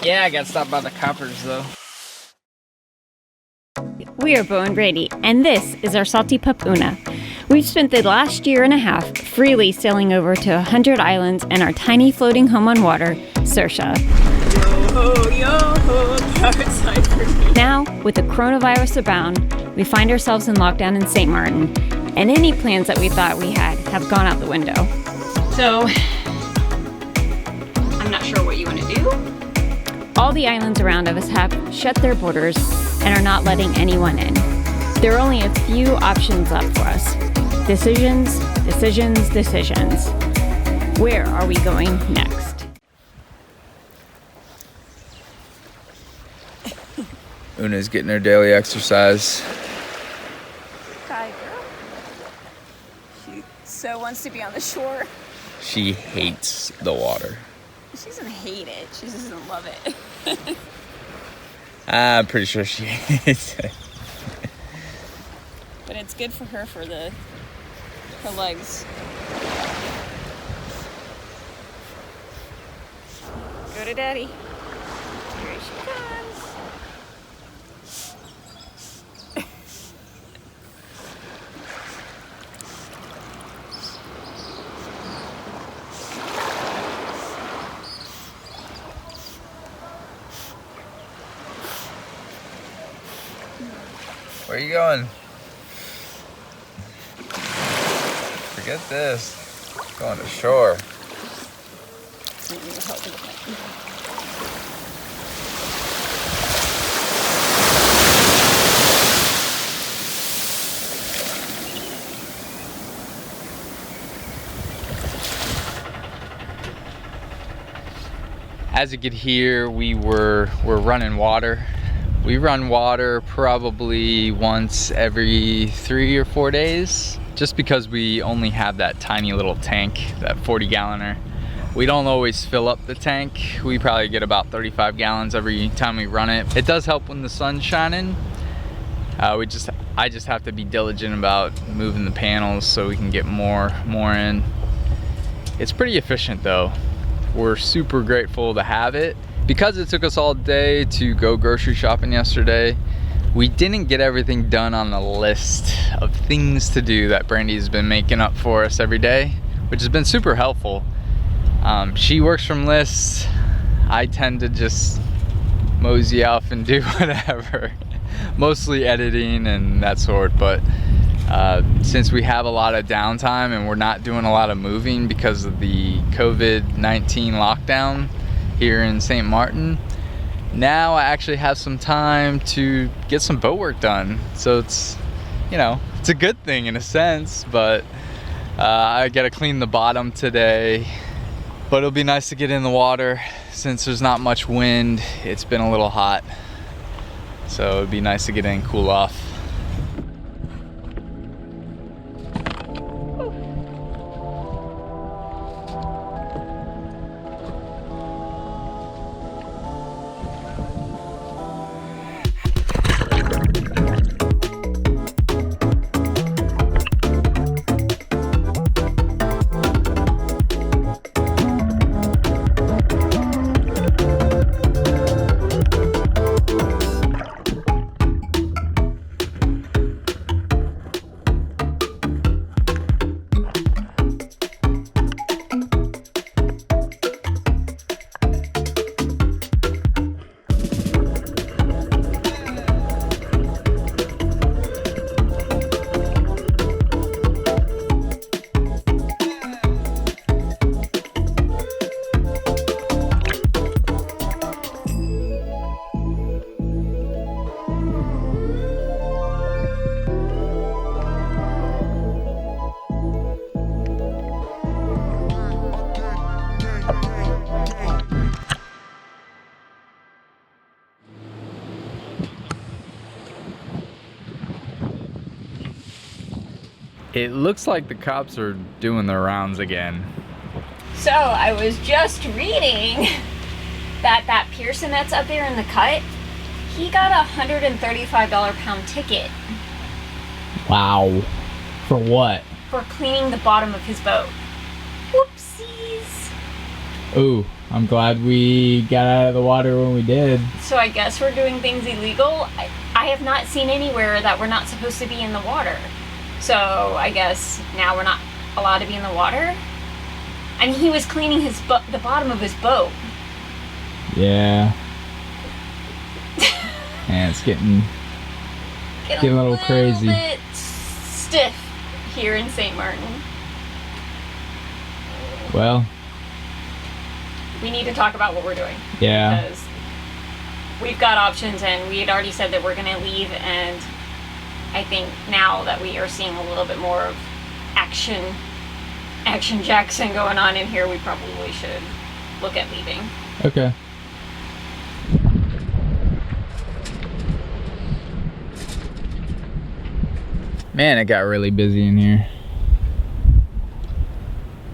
Yeah, I got stopped by the coppers though. We are Beau and Brandy, and this is our salty pup Oona. We've spent the last year and a half freely sailing over to 100 islands and our tiny floating home on water, Saoirse. Yo-ho, yo-ho, the outside for me. Now, with the coronavirus abound, we find ourselves in lockdown in St. Martin, and any plans that we thought we had have gone out the window. So, I'm not sure what you want to do. All the islands around us have shut their borders and are not letting anyone in. There are only a few options left for us. Decisions, decisions, decisions. Where are we going next? Oona's getting her daily exercise. Hi, girl. She so wants to be on the shore. She hates the water. She doesn't hate it. She just doesn't love it. I'm pretty sure she hates it. But it's good for her her legs. Go to daddy. Here she comes. Where are you going? Forget this. Going to shore. As you could hear, we're running water. We run water probably once every 3 or 4 days, just because we only have that tiny little tank, that 40-galloner. We don't always fill up the tank. We probably get about 35 gallons every time we run it. It does help when the sun's shining. I just have to be diligent about moving the panels so we can get more in. It's pretty efficient though. We're super grateful to have it. Because it took us all day to go grocery shopping yesterday, we didn't get everything done on the list of things to do that Brandy's been making up for us every day, which has been super helpful. She works from lists. I tend to just mosey off and do whatever, mostly editing and that sort, but since we have a lot of downtime and we're not doing a lot of moving because of the COVID-19 lockdown here in St. Martin, now I actually have some time to get some boat work done. So it's, it's a good thing in a sense, but I gotta clean the bottom today. But it'll be nice to get in the water since there's not much wind. It's been a little hot, so it'd be nice to get in and cool off. It looks like the cops are doing their rounds again. So I was just reading that Pearson that's up there in the cut, he got a $135 pound ticket. Wow. For what? For cleaning the bottom of his boat. Whoopsies. Ooh, I'm glad we got out of the water when we did. So I guess we're doing things illegal. I have not seen anywhere that we're not supposed to be in the water. So I guess now we're not allowed to be in the water. I mean, he was cleaning the bottom of his boat. Yeah. And it's getting a little crazy. Bit stiff here in St. Martin. Well, we need to talk about what we're doing. Yeah. Because we've got options, and we had already said that we're going to leave, and I think now that we are seeing a little bit more of action Jackson going on in here, we probably should look at leaving. Okay. Man, it got really busy in here.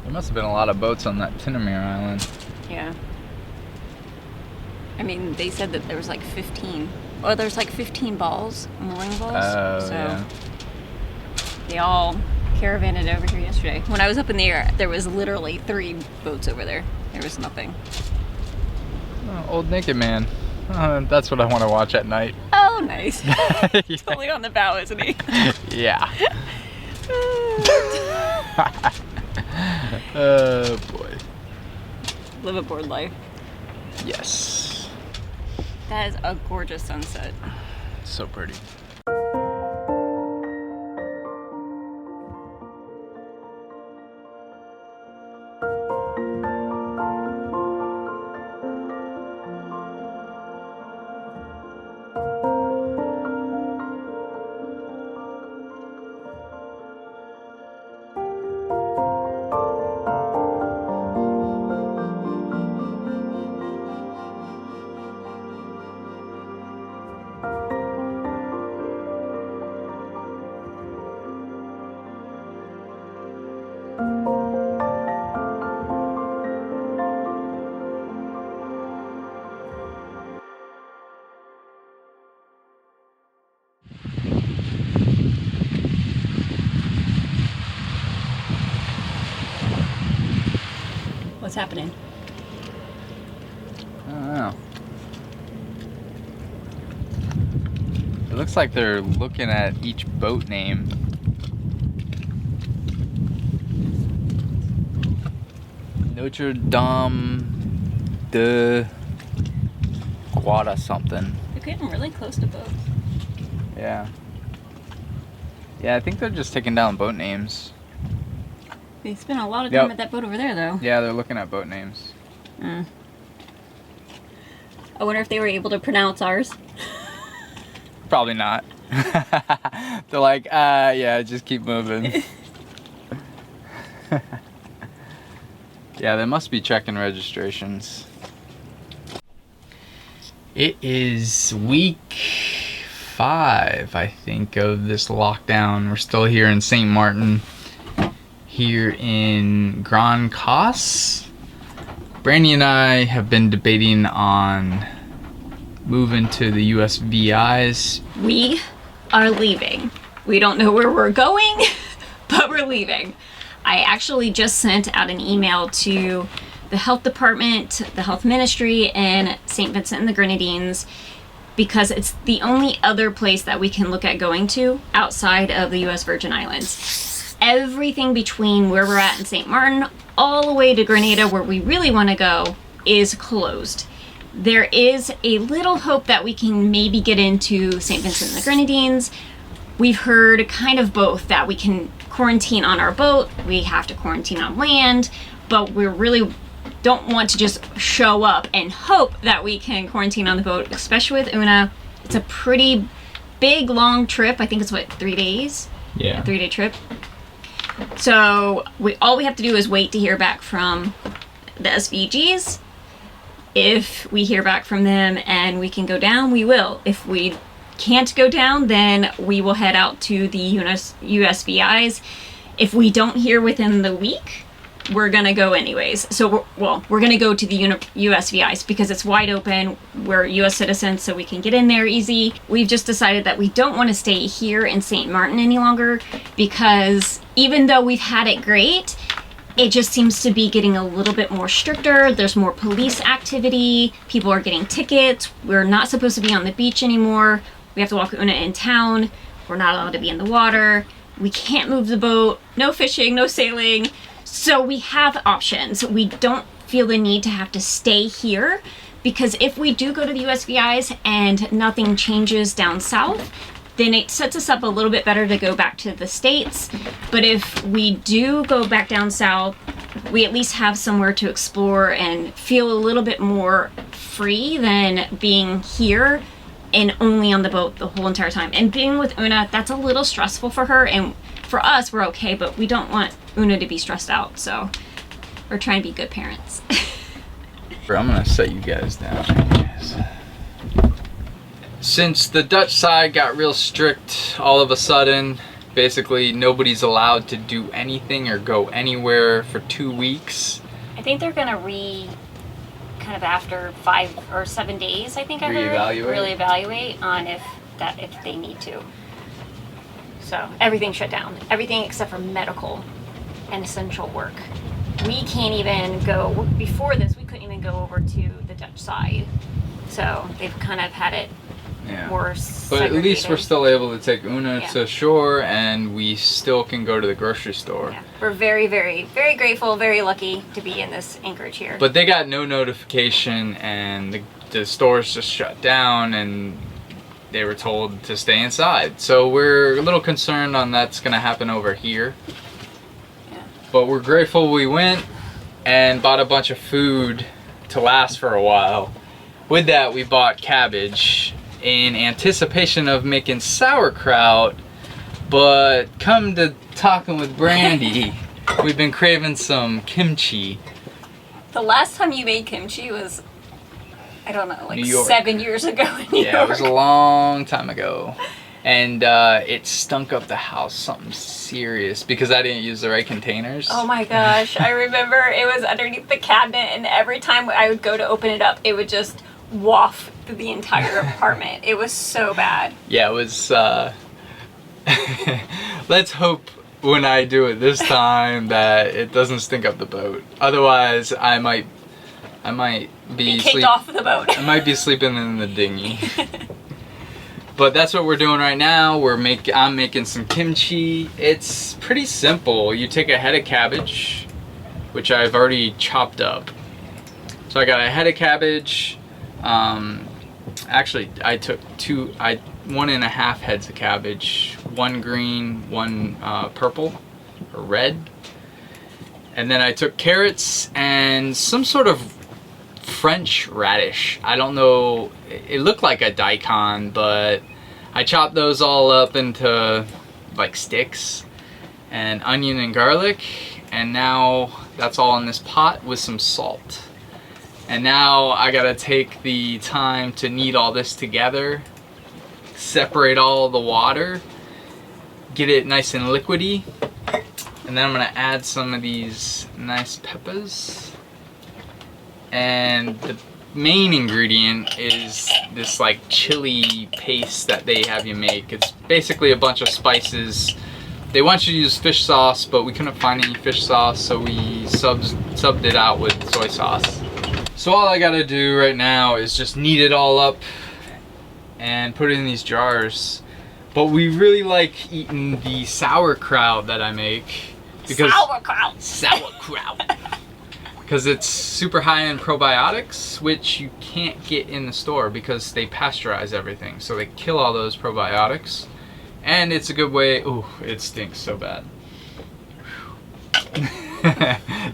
There must have been a lot of boats on that Tinamere Island. Yeah. I mean, they said that there was like 15. Or there's like 15 balls, mooring balls. Oh, so yeah. They all caravaned over here yesterday. When I was up in the air, there was literally 3 boats over there. There was nothing. Oh, Old Naked Man. That's what I want to watch at night. Oh, nice. Yeah. Totally on the bow, isn't he? Yeah. Oh boy. Live aboard life. Yes. That is a gorgeous sunset. So pretty. What's happening? I don't know. It looks like they're looking at each boat name. Notre Dame de Guada something. They're getting really close to boats. Yeah. Yeah, I think they're just taking down boat names. They spent a lot of time at that boat over there, though. Yeah, they're looking at boat names. I wonder if they were able to pronounce ours. Probably not. They're like, yeah, just keep moving. Yeah, they must be checking registrations. It is week 5, I think, of this lockdown. We're still here in St. Martin, here in Grand Casse. Brandy and I have been debating on moving to the USVIs. We are leaving. We don't know where we're going, but we're leaving. I actually just sent out an email to the health department, the health ministry, and St. Vincent and the Grenadines, because it's the only other place that we can look at going to outside of the US Virgin Islands. Everything between where we're at in St. Martin all the way to Grenada, where we really want to go, is closed. There is a little hope that we can maybe get into St. Vincent and the Grenadines. We've heard kind of both, that we can quarantine on our boat, we have to quarantine on land, but we really don't want to just show up and hope that we can quarantine on the boat, especially with Oona. It's a pretty big, long trip. I think it's, what, 3 days? Yeah. A 3-day trip. So all we have to do is wait to hear back from the SVGs. If we hear back from them and we can go down, we will. If we can't go down, then we will head out to the USVIs. If we don't hear within the week, we're gonna go anyways. So we're gonna go to the USVIs because it's wide open. We're US citizens, so we can get in there easy. We've just decided that we don't want to stay here in St. Martin any longer, because even though we've had it great, it just seems to be getting a little bit more stricter. There's more police activity. People are getting tickets. We're not supposed to be on the beach anymore. We have to walk Una in town. We're not allowed to be in the water. We can't move the boat. No fishing, no sailing. So we have options. We don't feel the need to have to stay here, because if we do go to the USVIs and nothing changes down south, then it sets us up a little bit better to go back to the States. But if we do go back down south, we at least have somewhere to explore and feel a little bit more free than being here and only on the boat the whole entire time. And being with Una, that's a little stressful for her, and for us, we're okay, but we don't want Una to be stressed out, so we're trying to be good parents. I'm gonna set you guys down. Since the Dutch side got real strict all of a sudden, basically nobody's allowed to do anything or go anywhere for 2 weeks. I think they're gonna kind of after 5 or 7 days, I think I heard, reevaluate on if they need to. So everything shut down, everything except for medical and essential work. We can't even go, before this, we couldn't even go over to the Dutch side. So they've kind of had it more segregated. But at least we're still able to take Una to shore, and we still can go to the grocery store. Yeah. We're very, very, very grateful, very lucky to be in this anchorage here. But they got no notification, and the stores just shut down, and they were told to stay inside. So we're a little concerned on that's gonna happen over here. Yeah. But we're grateful we went and bought a bunch of food to last for a while. With that, we bought cabbage in anticipation of making sauerkraut, but come to talking with Brandy, we've been craving some kimchi. The last time you made kimchi was, I don't know, like New York. 7 years ago in New York. Yeah, it was a long time ago. And it stunk up the house something serious because I didn't use the right containers. Oh my gosh, I remember it was underneath the cabinet, and every time I would go to open it up, it would just waft through the entire apartment. It was so bad. Yeah, it was, let's hope when I do it this time that it doesn't stink up the boat. Otherwise, I might be kicked off the boat. I might be sleeping in the dinghy. But that's what we're doing right now. I'm making some kimchi. It's pretty simple. You take a head of cabbage, which I've already chopped up. So I got a head of cabbage. Actually, I took 1.5 heads of cabbage. One green, one purple or red. And then I took carrots and some sort of French radish. I don't know, it looked like a daikon, but I chopped those all up into like sticks, and onion and garlic, and now that's all in this pot with some salt. And now I gotta take the time to knead all this together, separate all the water, get it nice and liquidy, and then I'm gonna add some of these nice peppers. And the main ingredient is this like chili paste that they have you make. It's basically a bunch of spices. They want you to use fish sauce, but we couldn't find any fish sauce, so we subbed it out with soy sauce. So all I gotta do right now is just knead it all up and put it in these jars. But we really like eating the sauerkraut that I make. Because sauerkraut. Because it's super high in probiotics, which you can't get in the store because they pasteurize everything. So they kill all those probiotics. And it's a good way, ooh, it stinks so bad.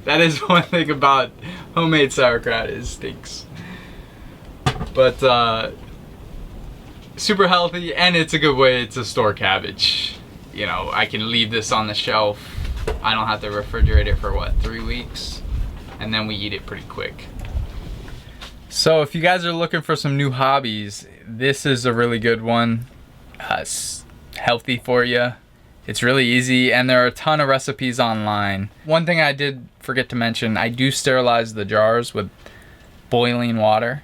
That is one thing about homemade sauerkraut, it stinks. But super healthy, and it's a good way to store cabbage. You know, I can leave this on the shelf. I don't have to refrigerate it for what, 3 weeks? And then we eat it pretty quick. So if you guys are looking for some new hobbies, this is a really good one. It's healthy for you. It's really easy, and there are a ton of recipes online. One thing I did forget to mention, I do sterilize the jars with boiling water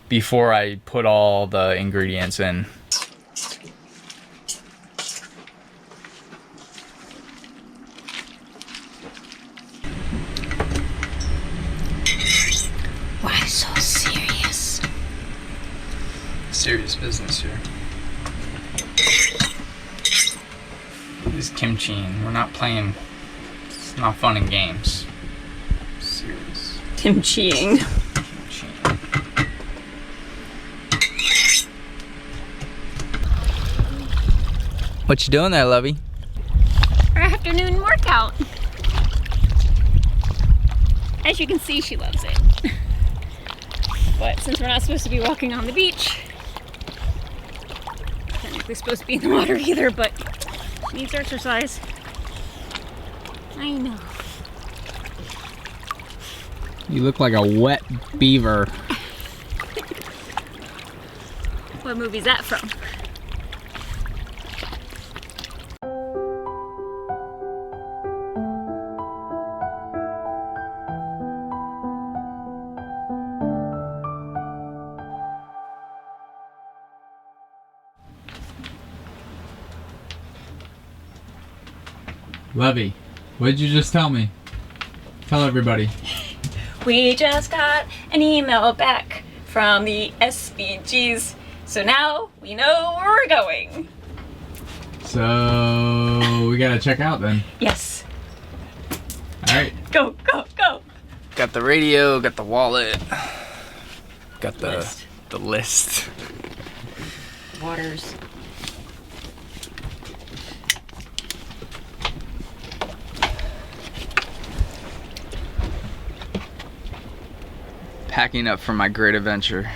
before I put all the ingredients in. Serious business here. This is kimchiing. We're not playing. It's not fun and games. Serious. Kimchiing. Kimchiing. What you doing there, lovey? Our afternoon workout. As you can see, she loves it. But since we're not supposed to be walking on the beach, technically supposed to be in the water either, but she needs exercise. I know. You look like a wet beaver. What movie's that from? Levy, what did you just tell me? Tell everybody. We just got an email back from the SBGs, so now we know where we're going. So we gotta check out then. Yes. All right. Go, go, go. Got the radio, got the wallet, got List. the list. Waters. Packing up for my great adventure.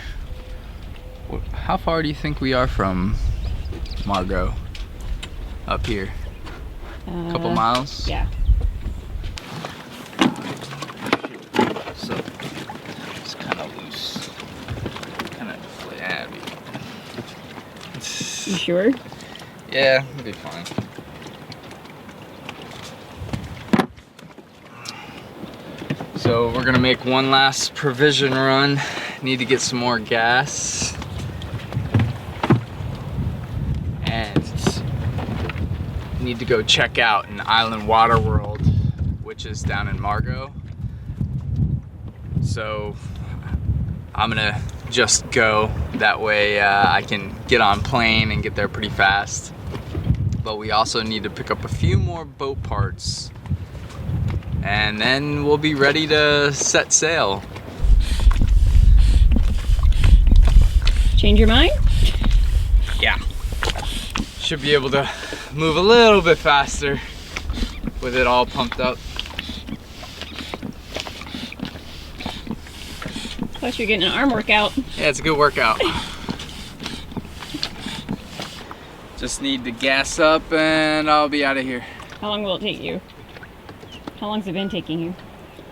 How far do you think we are from Margot? Up here? A couple miles? Yeah. So it's kind of loose. Kind of flabby. You sure? Yeah, it'll be fine. So we're gonna make one last provision run. Need to get some more gas. And need to go check out an Island Water World, which is down in Margot. So I'm gonna just go. That way I can get on plane and get there pretty fast. But we also need to pick up a few more boat parts. And then we'll be ready to set sail. Change your mind? Yeah. Should be able to move a little bit faster with it all pumped up. Plus you're getting an arm workout. Yeah, it's a good workout. Just need to gas up and I'll be out of here. How long will it take you? How long's it been taking you?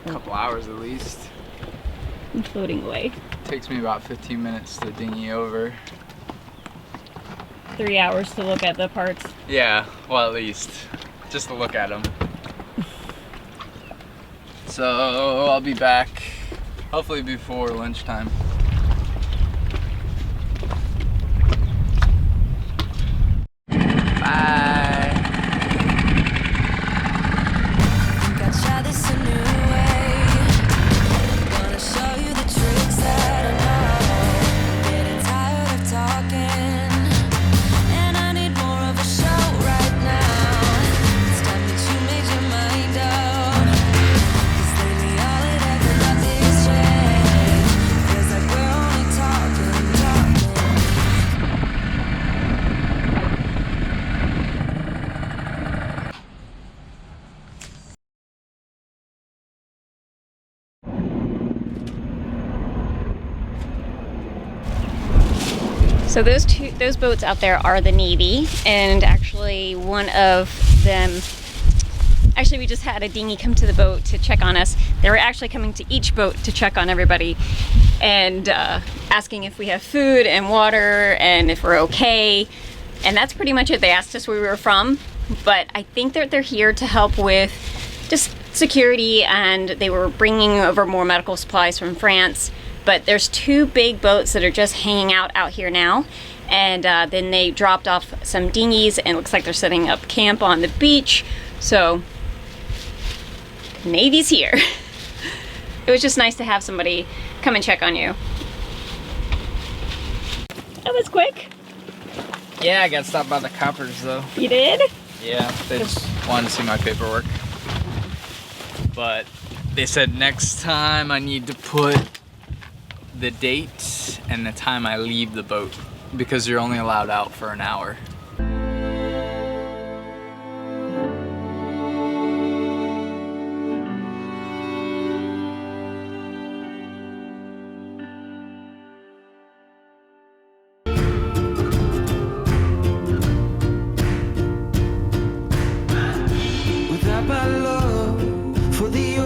A couple hours at least. I'm floating away. Takes me about 15 minutes to dinghy over. 3 hours to look at the parts. Yeah, well at least. Just to look at them. So I'll be back hopefully before lunchtime. So those boats out there are the Navy, and actually one of them, actually we just had a dinghy come to the boat to check on us. They were actually coming to each boat to check on everybody and asking if we have food and water and if we're okay. And that's pretty much it. They asked us where we were from, but I think that they're here to help with just security, and they were bringing over more medical supplies from France. But there's 2 big boats that are just hanging out here now. And then they dropped off some dinghies, and it looks like they're setting up camp on the beach. So, Navy's here. It was just nice to have somebody come and check on you. That was quick. Yeah, I got stopped by the coppers though. You did? Yeah, they just wanted to see my paperwork. But they said next time I need to put the date and the time I leave the boat because you're only allowed out for an hour. Without my love for the